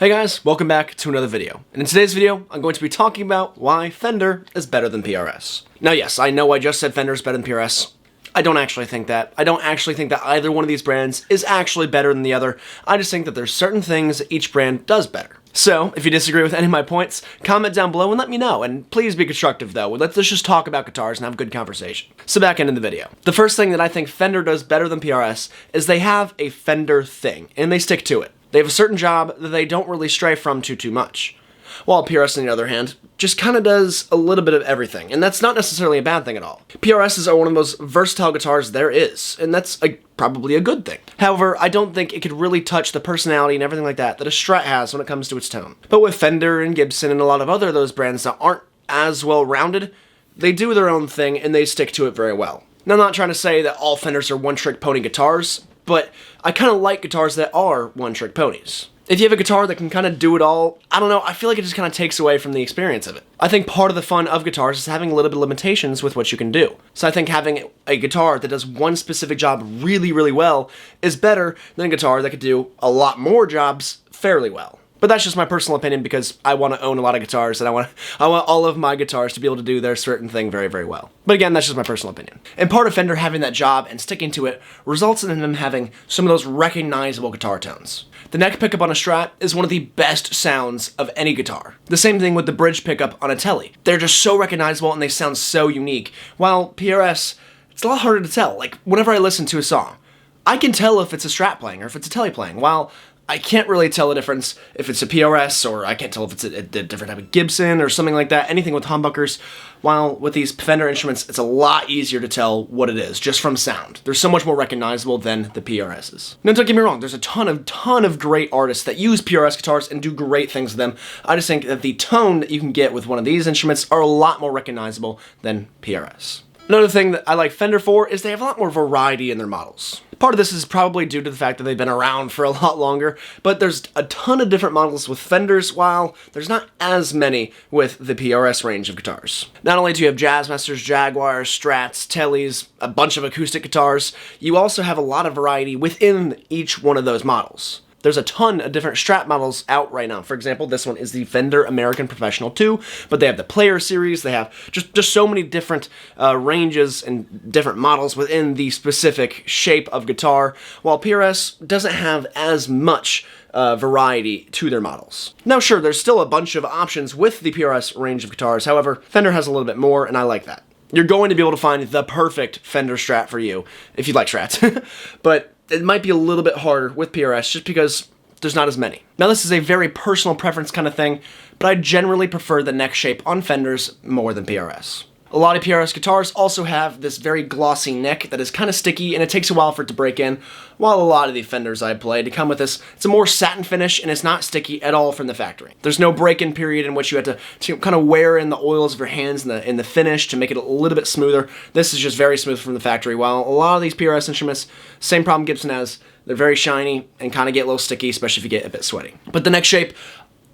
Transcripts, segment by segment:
Hey guys, welcome back to another video. And in today's video, I'm going to be talking about why Fender is better than PRS. Now yes, I know I just said Fender is better than PRS. I don't actually think that. I don't actually think that either one of these brands is actually better than the other. I just think that there's certain things that each brand does better. So, if you disagree with any of my points, comment down below and let me know. And please be constructive though. Let's just talk about guitars and have a good conversation. So back into the video. The first thing that I think Fender does better than PRS is they have a Fender thing, and they stick to it. They have a certain job that they don't really stray from too much. While PRS, on the other hand, just kind of does a little bit of everything, and that's not necessarily a bad thing at all. PRSs are one of the most versatile guitars there is, and that's probably a good thing. However, I don't think it could really touch the personality and everything like that a Strat has when it comes to its tone. But with Fender and Gibson and a lot of other of those brands that aren't as well-rounded, they do their own thing and they stick to it very well. Now, I'm not trying to say that all Fenders are one-trick pony guitars, but I kind of like guitars that are one-trick ponies. If you have a guitar that can kind of do it all, I don't know, I feel like it just kind of takes away from the experience of it. I think part of the fun of guitars is having a little bit of limitations with what you can do. So I think having a guitar that does one specific job really well is better than a guitar that could do a lot more jobs fairly well. But that's just my personal opinion because I want to own a lot of guitars and I want all of my guitars to be able to do their certain thing very well. But again, that's just my personal opinion. And part of Fender having that job and sticking to it results in them having some of those recognizable guitar tones. The neck pickup on a Strat is one of the best sounds of any guitar. The same thing with the bridge pickup on a Tele. They're just so recognizable and they sound so unique. While PRS, it's a lot harder to tell. Like, whenever I listen to a song, I can tell if it's a Strat playing or if it's a Tele playing, while I can't really tell the difference if it's a PRS, or I can't tell if it's a different type of Gibson or something like that, anything with humbuckers. While with these Fender instruments, it's a lot easier to tell what it is, just from sound. They're so much more recognizable than the PRSs. Now, don't get me wrong, there's a ton of great artists that use PRS guitars and do great things with them. I just think that the tone that you can get with one of these instruments are a lot more recognizable than PRS. Another thing that I like Fender for is they have a lot more variety in their models. Part of this is probably due to the fact that they've been around for a lot longer, but there's a ton of different models with Fenders, while there's not as many with the PRS range of guitars. Not only do you have Jazzmasters, Jaguars, Strats, Teles, a bunch of acoustic guitars, you also have a lot of variety within each one of those models. There's a ton of different Strat models out right now. For example, this one is the Fender American Professional 2, but they have the Player Series, they have just so many different ranges and different models within the specific shape of guitar, while PRS doesn't have as much variety to their models. Now sure, there's still a bunch of options with the PRS range of guitars, however, Fender has a little bit more, and I like that. You're going to be able to find the perfect Fender Strat for you, if you like Strats, but it might be a little bit harder with PRS just because there's not as many. Now this is a very personal preference kind of thing, but I generally prefer the neck shape on Fenders more than PRS. A lot of PRS guitars also have this very glossy neck that is kind of sticky and it takes a while for it to break in, while a lot of the Fenders I played come with this, it's a more satin finish and it's not sticky at all from the factory. There's no break-in period in which you have to kind of wear in the oils of your hands in the finish to make it a little bit smoother. This is just very smooth from the factory, while a lot of these PRS instruments, same problem Gibson has, they're very shiny and kind of get a little sticky, especially if you get a bit sweaty. But the neck shape,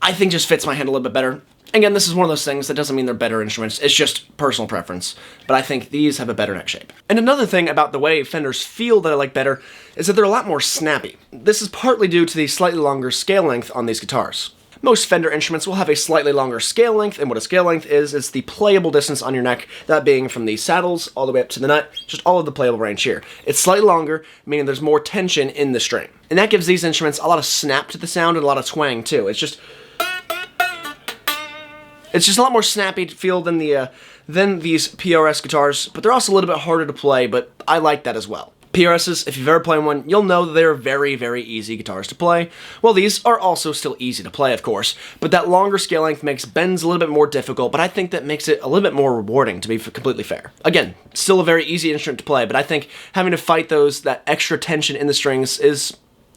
I think just fits my hand a little bit better. Again, this is one of those things that doesn't mean they're better instruments, it's just personal preference, but I think these have a better neck shape. And another thing about the way Fenders feel that I like better is that they're a lot more snappy. This is partly due to the slightly longer scale length on these guitars. Most Fender instruments will have a slightly longer scale length, and what a scale length is, it's the playable distance on your neck, that being from the saddles all the way up to the nut, just all of the playable range here. It's slightly longer, meaning there's more tension in the string. And that gives these instruments a lot of snap to the sound and a lot of twang too. It's just a lot more snappy to feel than these PRS guitars, but they're also a little bit harder to play, but I like that as well. PRSs, if you've ever played one, you'll know that they're very easy guitars to play. Well, these are also still easy to play, of course, but that longer scale length makes bends a little bit more difficult, but I think that makes it a little bit more rewarding, to be completely fair. Again, still a very easy instrument to play, but I think having to fight that extra tension in the strings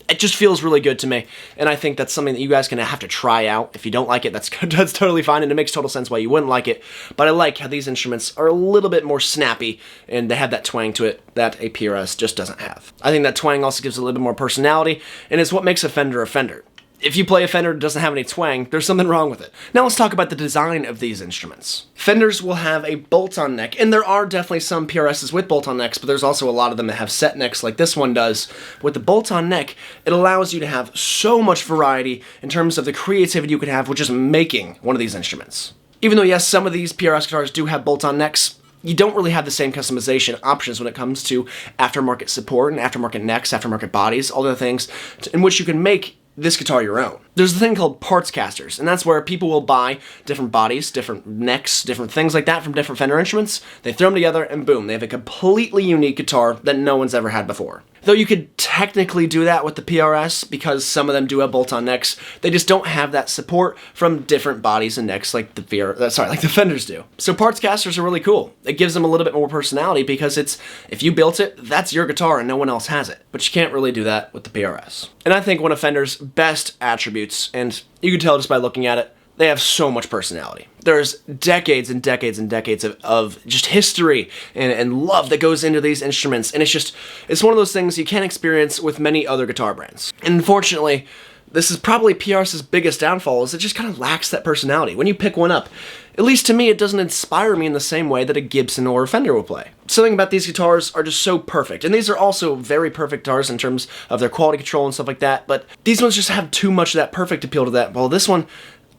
it just feels really good to me, and I think that's something that you guys can have to try out. If you don't like it, that's totally fine, and it makes total sense why you wouldn't like it, but I like how these instruments are a little bit more snappy, and they have that twang to it that a PRS just doesn't have. I think that twang also gives a little bit more personality, and it's what makes a Fender a Fender. if you play a Fender that doesn't have any twang, there's something wrong with it. Now let's talk about the design of these instruments. Fenders will have a bolt-on neck, and there are definitely some PRSs with bolt-on necks, but there's also a lot of them that have set necks like this one does. With the bolt-on neck, it allows you to have so much variety in terms of the creativity you can have with just making one of these instruments. Even though, yes, some of these PRS guitars do have bolt-on necks, you don't really have the same customization options when it comes to aftermarket support and aftermarket necks, aftermarket bodies, all the things in which you can make this guitar your own. There's a thing called parts casters, and that's where people will buy different bodies, different necks, different things like that from different Fender instruments. They throw them together, and boom, they have a completely unique guitar that no one's ever had before. Though you could technically do that with the PRS because some of them do have bolt-on necks, they just don't have that support from different bodies and necks like the Fenders do. So parts casters are really cool. It gives them a little bit more personality because if you built it, that's your guitar and no one else has it. But you can't really do that with the PRS. And I think one of Fender's best attributes, and you can tell just by looking at it, they have so much personality. There's decades and decades and decades of just history and love that goes into these instruments, and it's one of those things you can't experience with many other guitar brands. And unfortunately, this is probably PRS's biggest downfall, is it just kind of lacks that personality. When you pick one up, at least to me, it doesn't inspire me in the same way that a Gibson or a Fender will play. Something about these guitars are just so perfect, and these are also very perfect guitars in terms of their quality control and stuff like that, but these ones just have too much of that perfect appeal to that. Well, this one,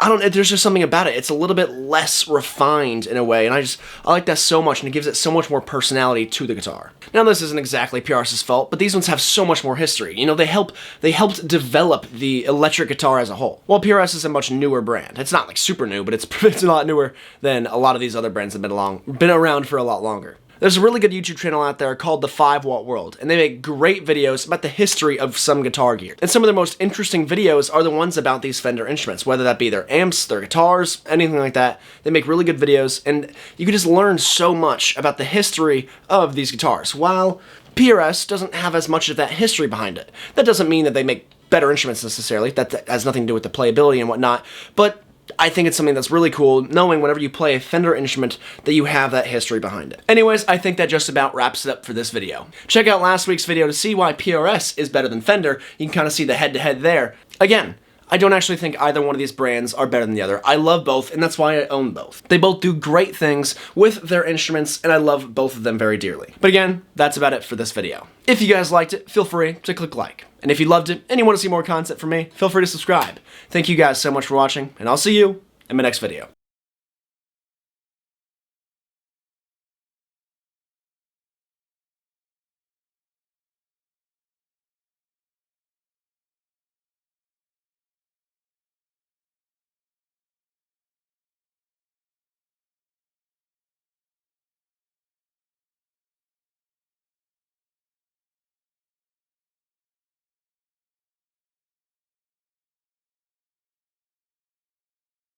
there's just something about it. It's a little bit less refined in a way, and I like that so much, and it gives it so much more personality to the guitar. Now, this isn't exactly PRS's fault, but these ones have so much more history. You know, they helped develop the electric guitar as a whole. While PRS is a much newer brand, it's not like super new, but it's a lot newer than a lot of these other brands that have been around for a lot longer. There's a really good YouTube channel out there called The 5-Watt World, and they make great videos about the history of some guitar gear. And some of their most interesting videos are the ones about these Fender instruments, whether that be their amps, their guitars, anything like that. They make really good videos, and you can just learn so much about the history of these guitars, while PRS doesn't have as much of that history behind it. That doesn't mean that they make better instruments necessarily. That has nothing to do with the playability and whatnot, but I think it's something that's really cool, knowing whenever you play a Fender instrument that you have that history behind it. Anyways, I think that just about wraps it up for this video. Check out last week's video to see why PRS is better than Fender. You can kind of see the head-to-head there. Again, I don't actually think either one of these brands are better than the other. I love both, and that's why I own both. They both do great things with their instruments, and I love both of them very dearly. But again, that's about it for this video. If you guys liked it, feel free to click like. And if you loved it and you want to see more content from me, feel free to subscribe. Thank you guys so much for watching, and I'll see you in my next video.